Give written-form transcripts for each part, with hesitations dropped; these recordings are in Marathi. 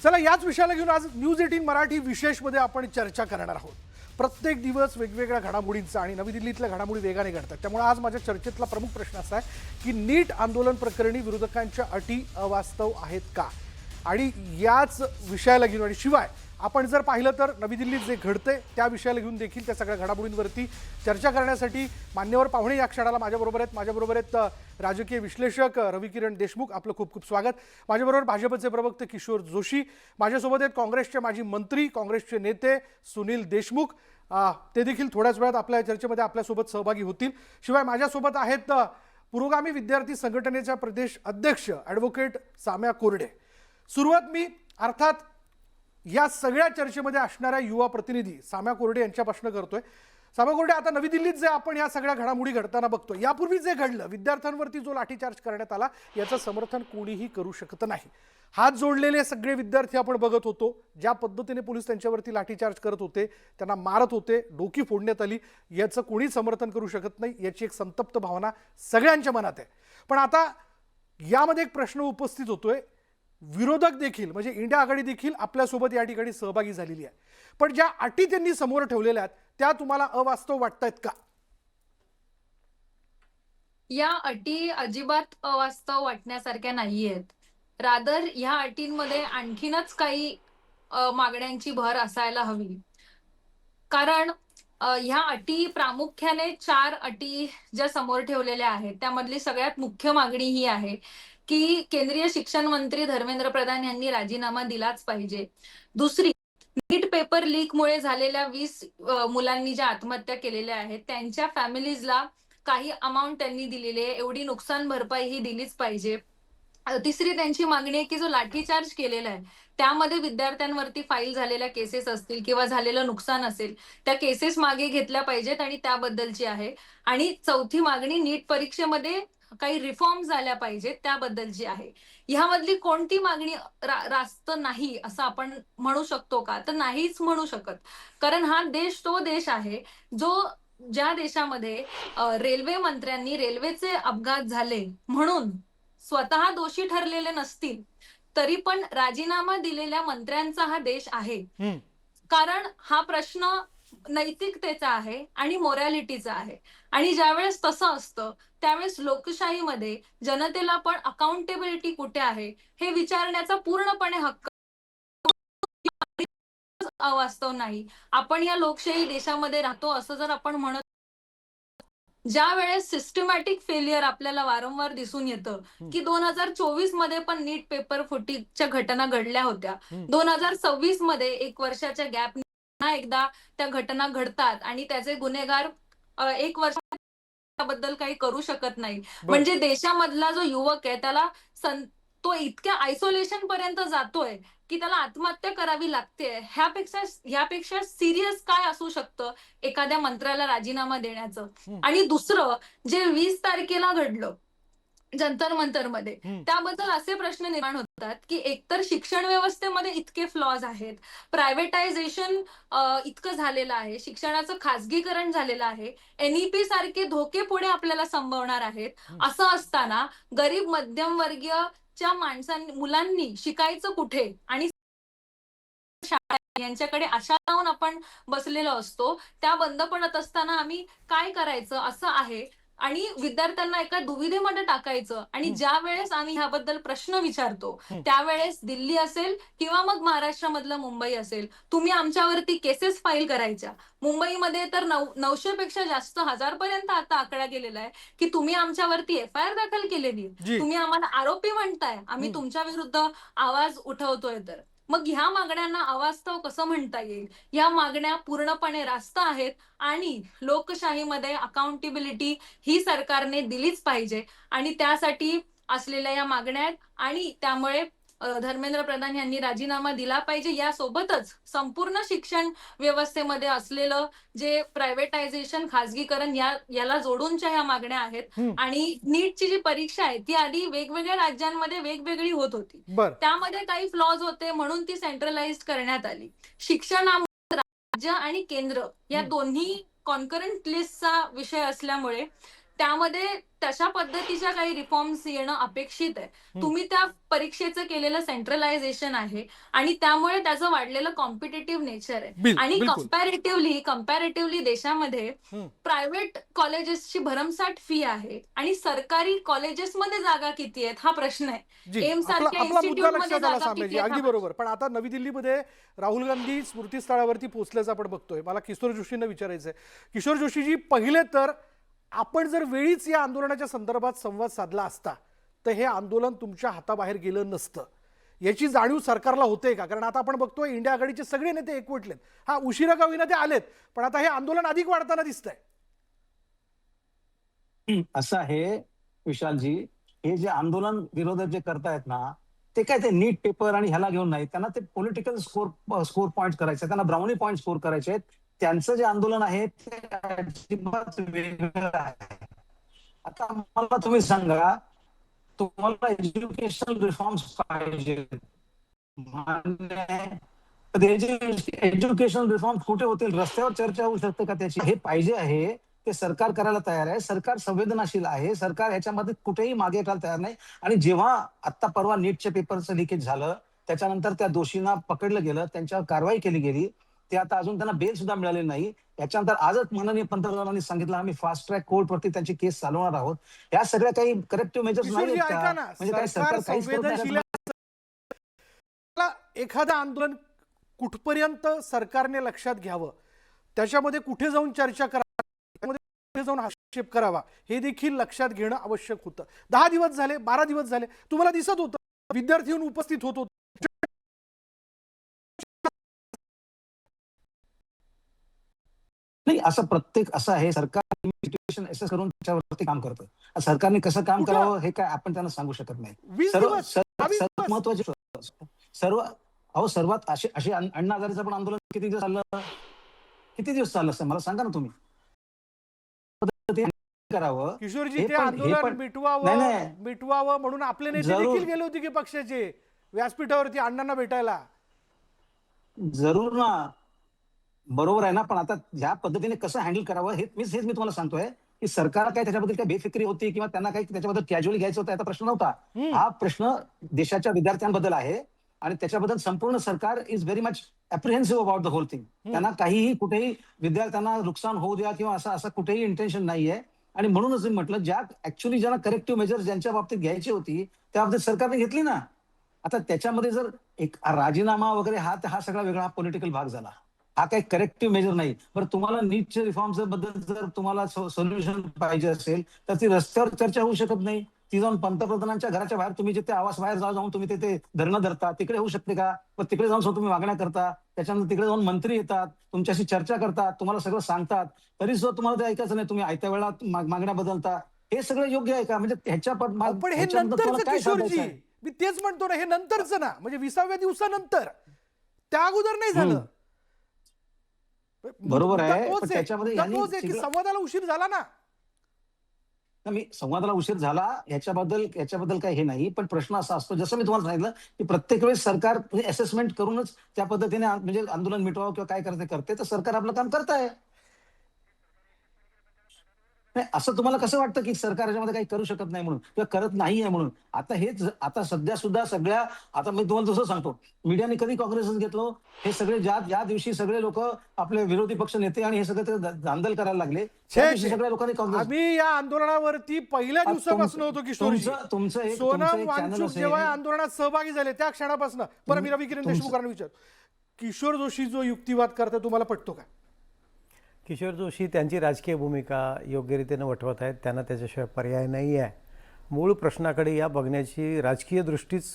चला याच विषयाला घेऊन आज न्यूज 18 मराठी विशेषमध्ये आपण चर्चा करणार आहोत. प्रत्येक दिवस वेगवेगळ्या घडामोडींचा आणि नवी दिल्लीतल्या घडामोडी वेगाने घडतात. त्यामुळे आज माझ्या चर्चेतला प्रमुख प्रश्न असा आहे की नीट आंदोलन प्रकरणी विरोधकांच्या अटी अवास्तव आहेत का, आणि याच विषयाला घेऊन आणि शिवाय आपण जर पाहिलं तर नवी दिल्लीत जे घडते त्या विषयाला घेऊन देखील त्या सगळ्या घडामोडींवरती चर्चा करण्यासाठी मान्यवर पाहुणे या क्षणाला माझ्याबरोबर आहेत. राजकीय विश्लेषक रविकिरण देशमुख, आपलं खूप खूप स्वागत. माझ्याबरोबर भाजपचे प्रवक्ते किशोर जोशी, माझ्यासोबत आहेत काँग्रेसचे माजी मंत्री, काँग्रेसचे नेते सुनील देशमुख, ते देखील थोड्याच वेळात आपल्या चर्चेमध्ये आपल्यासोबत सहभागी होतील. शिवाय माझ्यासोबत आहेत पुरोगामी विद्यार्थी संघटनेच्या प्रदेश अध्यक्ष ॲडव्होकेट साम्या कोरडे. सुरुवात मी अर्थात या सगळ्या चर्चेमध्ये असणाऱ्या युवा प्रतिनिधी साम्या कोरडे यांच्यापासून करतोय. साम्या कोरडे, आता नवी दिल्लीत जे आपण या सगळ्या घडामोडी घडताना बघतोय, यापूर्वी जे घडलं, विद्यार्थ्यांवरती जो लाठीचार्ज करण्यात आला, याचं समर्थन कोणीही करू शकत नाही. हात जोडलेले सगळे विद्यार्थी आपण बघत होतो. ज्या पद्धतीने पोलीस त्यांच्यावरती लाठीचार्ज करत होते, त्यांना मारत होते, डोकी फोडण्यात आली, याचं कोणी समर्थन करू शकत नाही. याची एक संतप्त भावना सगळ्यांच्या मनात आहे. पण आता यामध्ये एक प्रश्न उपस्थित होतोय, विरोधक देखील म्हणजे इंडिया आघाडी देखील आपल्यासोबत या ठिकाणी सहभागी झालेली आहे. पण ज्या अटी त्यांनी समोर ठेवलेल्या आहेत त्या तुम्हाला अवास्तव वाटतायत का? या अटी अजिबात अवास्तव वाटण्यासारख्या नाहीयेत. रादर ह्या अटींमध्ये आणखीनच काही मागण्यांची भर असायला हवी. कारण ह्या अटी प्रामुख्याने 4 अटी ज्या समोर ठेवलेल्या आहेत त्यामधली सगळ्यात मुख्य मागणी ही आहे की केंद्रीय शिक्षण मंत्री धर्मेंद्र प्रधान यांनी राजीनामा दिलाच पाहिजे. दुसरी, नीट पेपर लीकमुळे झालेल्या 20 मुलांनी ज्या आत्महत्या केलेल्या आहेत त्यांच्या फॅमिलीजला काही अमाऊंट त्यांनी दिलेली आहे, एवढी नुकसान भरपाई ही दिलीच पाहिजे. तिसरी त्यांची मागणी आहे की जो लाठीचार्ज केलेला आहे त्यामध्ये विद्यार्थ्यांवरती फाईल झालेल्या केसेस असतील किंवा झालेलं नुकसान असेल, त्या केसेस मागे घेतल्या पाहिजेत आणि त्याबद्दलची आहे. आणि चौथी मागणी, नीट परीक्षेमध्ये काही रिफॉर्म झाल्या पाहिजेत त्याबद्दलची आहे. ह्यामधली कोणती मागणी रास्त नाही असं आपण म्हणू शकतो का? तर नाहीच म्हणू शकत. कारण हा देश तो देश आहे ज्या देशामध्ये रेल्वे मंत्र्यांनी रेल्वेचे अपघात झाले म्हणून स्वतः दोषी ठरलेले नसतील तरी पण राजीनामा दिलेल्या मंत्र्यांचा हा देश आहे. कारण हा प्रश्न नैतिकतेचा आहे आणि मोरॅलिटीचा आहे. आणि ज्यावेळेस तसं असतं त्यावेळेस लोकशाहीमध्ये जनतेला पण अकाउंटेबिलिटी कुठे आहे हे विचारण्याचा पूर्णपणे हक्क अवास्तव नाही. आपण या लोकशाही देशामध्ये राहतो असं जर आपण म्हणत, ज्या वेळेस सिस्टमॅटिक फेलियर आपल्याला वारंवार दिसून येतं की 2024 मध्ये पण नीट पेपर फुटीच्या घटना घडल्या होत्या, 2026 मध्ये 1 वर्षाच्या गॅप पुन्हा एकदा त्या घटना घडतात आणि त्याचे गुन्हेगार 1 वर्षाबद्दल काही करू शकत नाही. म्हणजे देशामधला जो युवक आहे त्याला तो इतक्या आयसोलेशन पर्यंत जातोय की त्याला आत्महत्या करावी लागते. ह्यापेक्षा सिरियस काय असू शकतं एखाद्या मंत्र्याला राजीनामा देण्याचं? आणि दुसरं, जे 20 तारखेला घडलं जंतर मंतरमध्ये, त्याबद्दल असे प्रश्न निर्माण होतात की एकतर शिक्षण व्यवस्थेमध्ये इतके फ्लॉज आहेत, प्रायव्हेटायझेशन इतकं झालेलं आहे, शिक्षणाचं खासगीकरण झालेलं आहे, एनईपी सारखे धोके पुढे आपल्याला संभवणार आहेत. असं असताना गरीब मध्यमवर्गीयच्या मुलांनी शिकायचं कुठे आणि शाळा यांच्याकडे आशा लावून आपण बसलेलो असतो, त्या बंद पडत असताना आम्ही काय करायचं असं आहे. आणि विद्यार्थ्यांना एका दुविधेमध्ये टाकायचं. आणि ज्या वेळेस आम्ही ह्याबद्दल प्रश्न विचारतो त्यावेळेस दिल्ली असेल किंवा मग महाराष्ट्रामधलं मुंबई असेल, तुम्ही आमच्यावरती केसेस फाईल करायच्या. मुंबईमध्ये तर 900 पेक्षा जास्त, 1000 पर्यंत आता आकडा गेलेला आहे की तुम्ही आमच्यावरती FIR दाखल केलेली, तुम्ही आम्हाला आरोपी म्हणताय, आम्ही तुमच्या विरुद्ध आवाज उठवतोय. तर मग ह्या मागण्यांना अवास्तव कसं म्हणता येईल? या मागण्या पूर्णपणे रास्त आहेत आणि लोकशाहीमध्ये अकाउंटेबिलिटी ही सरकारने दिलीच पाहिजे आणि त्यासाठी असलेल्या या मागण्या आहेत. आणि त्यामुळे धर्मेंद्र प्रधान यांनी राजीनामा दिला पाहिजे. यासोबतच संपूर्ण शिक्षण व्यवस्थेमध्ये असलेलं जे प्रायव्हेटायझेशन, खासगीकरण, याला जोडूनच्या ह्या मागण्या आहेत. आणि नीटची जी परीक्षा आहे ती आधी वेगवेगळ्या राज्यांमध्ये वेगवेगळी होत होती, त्यामध्ये काही फ्लॉज होते म्हणून ती सेंट्रलाइज्ड करण्यात आली. शिक्षणामध्ये राज्य आणि केंद्र या दोन्ही कॉन्करंट लिस्टचा विषय असल्यामुळे त्यामध्ये तशा पद्धतीच्या काही रिफॉर्म्स येणं अपेक्षित आहे. तुम्ही त्या परीक्षेचं केलेलं सेंट्रलायझेशन आहे आणि त्यामुळे त्याचं वाढलेलं कॉम्पिटेटिव्ह नेचर आहे आणि बिलकुल. कंपॅरेटिव्हली देशामध्ये हम्म. प्रायव्हेट कॉलेजेसची भरमसाठ फी आहे आणि सरकारी कॉलेजेसमध्ये जागा किती आहेत हा प्रश्न आहे. जी, एम्स आपला सारख्या आपला मुद्दा इन्स्टिट्यूटमध्ये लक्षात आला जागा सामनेजी, किती आहेत अगदी हा बरोबर. पण आता नवी दिल्लीमध्ये राहुल गांधी स्मृतीस्थळावरती पोहोचल्याचं आपण बघतोय. मला किशोर जोशींना विचारायचं आहे, किशोर जोशीजी, पहिले तर आपण जर वेळीच या आंदोलनाच्या संदर्भात संवाद साधला असता तर हे आंदोलन तुमच्या हाताबाहेर गेलं नसतं, याची जाणीव सरकारला होते का? कारण आता आपण बघतोय इंडिया आघाडीचे सगळे नेते एकवटलेत. हा, उशिरा का होईना ते आलेत, पण आता हे आंदोलन अधिक वाढताना दिसतंय. असं आहे विशालजी, हे जे आंदोलन विरोधक जे करतायत ना, ते काय ते नीट पेपर आणि ह्याला घेऊन नाही, त्यांना ते पॉलिटिकल स्कोर पॉइंट करायचे, त्यांना ब्राउनी पॉइंट स्कोर करायचे आहेत. त्यांचं जे आंदोलन आहे ते अजिबात वेगळं आहे. आता मला तुम्ही सांगा, तुम्हाला एज्युकेशन रिफॉर्म्स पाहिजे, मान्य आहे. तर एज्युकेशन रिफॉर्म्स कुठे होतील? रस्त्यावर चर्चा होऊ शकते का त्याची? हे पाहिजे आहे ते सरकार करायला तयार आहे. सरकार संवेदनशील आहे. सरकार ह्याच्यामध्ये कुठेही मागे हटायला तयार नाही. आणि जेव्हा आत्ता परवा नीटच्या पेपरचं लिकेज झालं, त्याच्यानंतर त्या दोषींना पकडलं गेलं, त्यांच्यावर कारवाई केली गेली, ते आता अजून त्यांना बेल सुद्धा मिळालेली नाही. याच्यानंतर आजच माननीय पंतप्रधानांनी सांगितलं, आम्ही फास्ट ट्रॅक कोर्टवरती त्यांची केस चालवणार आहोत. या सगळ्या काही करेक्टिव्ह मेजर्स नाही किशोरजी, आहेत ऐका का? ना, म्हणजे काय सरकार सरकार काहीच करत नाही संवेदनशील असं? एखादं आंदोलन कुठपर्यंत सरकारने लक्षात घ्यावं, त्याच्यामध्ये कुठे जाऊन चर्चा करावी, त्यामध्ये कुठे जाऊन हस्तक्षेप करावा, हे देखील लक्षात घेणं आवश्यक होतं. 10 दिवस झाले, 12 दिवस झाले, तुम्हाला दिसत होतं विद्यार्थी येऊन उपस्थित होत होते. नाही, असं प्रत्येक असं आहे, सरकार सिच्युएशन असेस करून त्याच्यावरती काम करतं. सरकारने कसं काम कुठं? करावं हे काय आपण त्यांना सांगू शकत नाही. 20 सर्व दिवस, सर्व 22 सर्वात दिवस. महत्वाचे सर्वात असे अण्णा हजारेचं पण आंदोलन किती दिवस चाललं? किती दिवस चाललं असतं मला सांगा ना तुम्ही. करावं किशोरजी, हे ते पण आंदोलन नाही. मिटवावं म्हणून आपले नेते जरूर. देखील गेले होते की पक्षाचे व्यासपीठावरती अण्णांना भेटायला. जरूर ना, बरोबर आहे ना, पण आता ह्या पद्धतीने कसं हँडल करावं हेच मी तुम्हाला सांगतोय की सरकार काय त्याच्याबद्दल काय बेफिक्री होती किंवा त्यांना काही त्याच्याबद्दल कॅज्युअली घ्यायचं होतं याचा प्रश्न नव्हता. हा प्रश्न देशाच्या विद्यार्थ्यांबद्दल आहे आणि त्याच्याबद्दल संपूर्ण सरकार is very much apprehensive about the whole thing. त्यांना काहीही कुठेही विद्यार्थ्यांना नुकसान होऊ द्या किंवा असं कुठेही इंटेन्शन नाहीये. आणि म्हणूनच मी म्हटलं, ज्यांना करेक्टिव्ह मेजर्स ज्यांच्या बाबतीत घ्यायची होती त्या बाबतीत सरकारने घेतली ना. आता त्याच्यामध्ये जर एक राजीनामा वगैरे हा सगळा वेगळा पॉलिटिकल भाग झाला. हा काही करेक्टिव्ह मेजर नाही. बरं, तुम्हाला नीटच्या रिफॉर्म्स बद्दल जर तुम्हाला सोल्युशन पाहिजे असेल तर ती रस्त्यावर चर्चा होऊ शकत नाही. ती जाऊन पंतप्रधानांच्या घराच्या बाहेर तुम्ही जिथे आवास बाहेर जाऊन तुम्ही तिथे धरणं धरता, तिकडे होऊ शकते का? पण तिकडे जाऊन तुम्ही मागण्या करता, त्याच्यानंतर तिकडे जाऊन मंत्री येतात, तुमच्याशी चर्चा करतात, तुम्हाला सगळं सांगतात, तरी सुद्धा तुम्हाला ते ऐकायचं नाही. तुम्ही आयत्या वेळा मागण्या बदलता. हे सगळं योग्य आहे का? म्हणजे पण हे ह्याच्याबद्दल तुम्हाला नंतरच काय किशोरजी, सांगायचं आहे? मी तेच म्हणतो ना, हे नंतरच ना, म्हणजे 20व्या दिवसानंतर, त्या अगोदर नाही झालं. बरोबर आहे, पण तोच आहे त्याच्यामध्ये की संवादाला उशीर झाला ना. मी संवादाला उशीर झाला याच्याबद्दल काही हे नाही, पण प्रश्न असा असतो, जसं मी तुम्हाला सांगितलं की प्रत्येक वेळेस सरकार म्हणजे असेसमेंट करूनच त्या पद्धतीने म्हणजे आंदोलन मिटवावं किंवा काय करते तर सरकार आपलं काम करत आहे. नाही, असं तुम्हाला कसं वाटतं की सरकार याच्यामध्ये काही करू शकत नाही म्हणून किंवा करत नाहीये म्हणून? आता सध्या सुद्धा सगळ्या, आता मी तुम्हाला जसं सांगतो, मीडियाने कधी कॉग्निझन्स घेतलं? हे सगळे ज्या दिवशी सगळे लोक आपले विरोधी पक्ष नेते आणि हे सगळे ते धांदल करायला लागले, त्या दिवशी सगळ्या लोकांनी कॉग्निझन्स. आम्ही या आंदोलनावरती पहिल्या दिवसापासून होतो किशोरजी. सोनम वांगचुक जेव्हा या आंदोलनात सहभागी झाले त्या क्षणापासून. बरं, मी रवी किरण देशमुखांना विचार, किशोर जोशी जो युक्तिवाद करतात तुम्हाला पटतो का? किशोर जोशी त्यांची राजकीय भूमिका योग्यरीतीने वठवत आहेत, त्यांना त्याच्याशिवाय पर्याय नाही आहे. मूळ प्रश्नाकडे या बघण्याची राजकीय दृष्टीच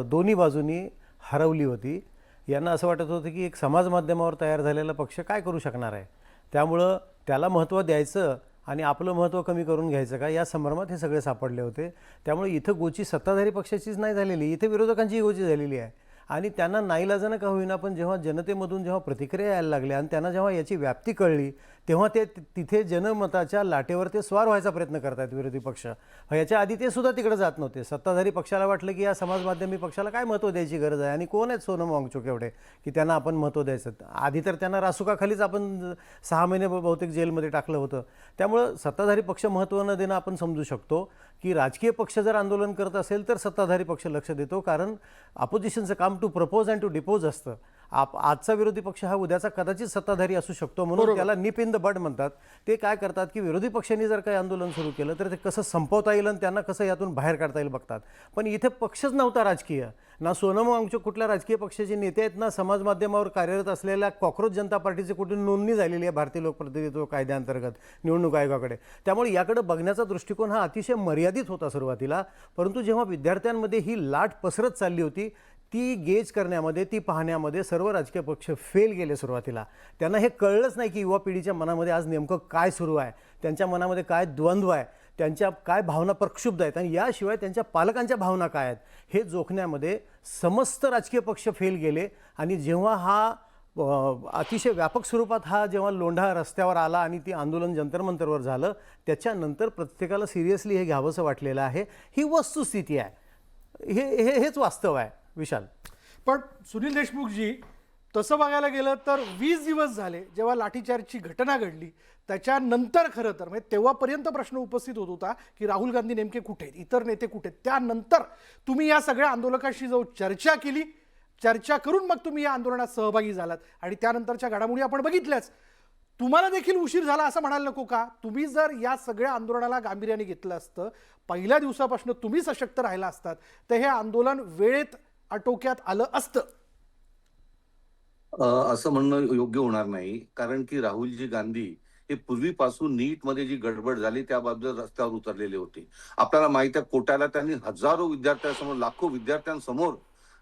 दोन्ही बाजूंनी हरवली होती. यांना असं वाटत होतं की एक समाज माध्यमावर तयार झालेला पक्ष काय करू शकणार आहे, त्यामुळं त्याला महत्त्व द्यायचं आणि आपलं महत्त्व कमी करून घ्यायचं का, या संभ्रमात हे सगळे सापडले होते. त्यामुळे इथं गोची सत्ताधारी पक्षाचीच नाही झालेली, इथे विरोधकांचीही गोची झालेली आहे. आणि त्यांना नाईलाजानं का होईना पण जेव्हा जनतेमधून जेव्हा प्रतिक्रिया यायला लागल्या आणि त्यांना जेव्हा याची व्याप्ती कळली तेव्हा ते तिथे जनमताच्या लाटेवर ते स्वार व्हायचा प्रयत्न करतात विरोधी पक्ष. याच्या आधी ते सुद्धा तिकडे जात नव्हते. सत्ताधारी पक्षाला वाटलं की या समाज माध्यमी पक्षाला काय महत्त्व द्यायची गरज आहे आणि कोण आहेत सोनम वांगचुक एवढे की त्यांना आपण महत्त्व द्यायचं. आधी तर त्यांना रासुकाखालीच आपण 6 महिने बहुतेक जेलमध्ये टाकलं होतं. त्यामुळं सत्ताधारी पक्ष महत्त्व न देणं आपण समजू शकतो की राजकीय पक्ष जर आंदोलन करत असेल तर सत्ताधारी पक्ष लक्ष देतो, कारण अपोजिशनचं काम to propose and to depose असतं. आजचा विरोधी पक्ष हा उद्याचा कदाचित सत्ताधारी असू शकतो, म्हणून त्याला निप इन द बड म्हणतात. ते काय करतात की विरोधी पक्षांनी जर काही आंदोलन सुरू केलं तर ते कसं संपवता येईल आणि त्यांना कसं यातून बाहेर काढता येईल बघतात. पण इथे पक्षच नव्हता राजकीय, ना सोनम वांगचुक कुठल्या राजकीय पक्षाचे नेते आहेत, ना समाज माध्यमावर कार्यरत असलेल्या कॉक्रोच जनता पार्टीची कुठे नोंदणी झालेली आहे भारतीय लोकप्रतिनिधित्व कायद्याअंतर्गत निवडणूक आयोगाकडे. त्यामुळे याकडे बघण्याचा दृष्टिकोन हा अतिशय मर्यादित होता सुरुवातीला. परंतु जेव्हा विद्यार्थ्यांमध्ये ही लाट पसरत चालली होती ती गेज करण्यामध्ये, ती पाहण्यामध्ये सर्व राजकीय पक्ष फेल गेले सुरुवातीला. त्यांना हे कळलंच नाही की युवा पिढीच्या मनामध्ये आज नेमकं काय सुरू आहे, त्यांच्या मनामध्ये काय द्वंद्व आहे, त्यांच्या काय भावना प्रक्षुब्ध आहेत आणि याशिवाय त्यांच्या पालकांच्या भावना काय आहेत हे जोखण्यामध्ये समस्त राजकीय पक्ष फेल गेले. आणि जेव्हा हा अतिशय व्यापक स्वरूपात हा जेव्हा लोंढा रस्त्यावर आला आणि ती आंदोलन जंतरमंतरवर झालं त्याच्यानंतर प्रत्येकाला सिरियसली हे घ्यावंसं वाटलेलं आहे. ही वस्तुस्थिती आहे, हेच वास्तव आहे विशाल. पण सुनील देशमुखजी, तसं बघायला गेलं तर 20 दिवस झाले जेव्हा लाठीचार्जची घटना घडली त्याच्यानंतर खरं तर म्हणजे तेव्हापर्यंत प्रश्न उपस्थित होत होता की राहुल गांधी नेमके कुठे आहेत, इतर नेते कुठे आहेत. त्यानंतर तुम्ही या सगळ्या आंदोलकांशी जाऊन चर्चा केली, चर्चा करून मग तुम्ही या आंदोलनात सहभागी झालात आणि त्यानंतरच्या घडामोडी आपण बघितल्याच. तुम्हाला देखील उशीर झाला असं म्हणायला नको का? तुम्ही जर या सगळ्या आंदोलनाला गांभीर्याने घेतलं असतं, पहिल्या दिवसापासून तुम्ही सशक्त राहिला असतात तर हे आंदोलन वेळेत आटोक्यात आलं असतं. असं म्हणणं योग्य होणार नाही, कारण की राहुलजी गांधी हे पूर्वीपासून नीटमध्ये जी गडबड झाली त्याबद्दल रस्त्यावर उतरलेले होते. आपल्याला माहिती आहे कोट्याला त्यांनी हजारो विद्यार्थ्यांसमोर, लाखो विद्यार्थ्यांसमोर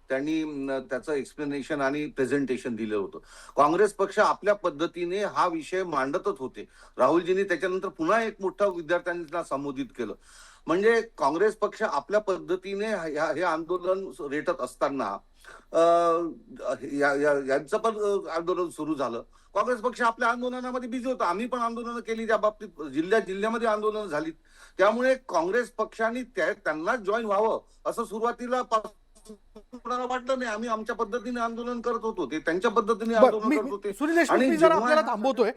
त्यांनी त्याचं एक्सप्लेनेशन आणि प्रेझेंटेशन दिलं होतं. काँग्रेस पक्ष आपल्या पद्धतीने हा विषय मांडतच होते. राहुलजींनी त्याच्यानंतर पुन्हा एक मोठा विद्यार्थ्यांना संबोधित केलं. म्हणजे काँग्रेस पक्ष आपल्या पद्धतीने हे आंदोलन रेटत असताना यांचं पण आंदोलन सुरू झालं. काँग्रेस पक्ष आपल्या आंदोलनामध्ये बिझी होता. आम्ही पण आंदोलनं केली, त्या बाबतीत जिल्ह्यामध्ये आंदोलनं झाली. त्यामुळे काँग्रेस पक्षाने त्यांना जॉईन व्हावं असं सुरुवातीला कोणाला वाटलं नाही. आम्ही आमच्या पद्धतीने आंदोलन करत होतो, ते त्यांच्या पद्धतीने आंदोलन करत होते. सुनील देशमुख, मी जरा आपल्याला थांबवतोय.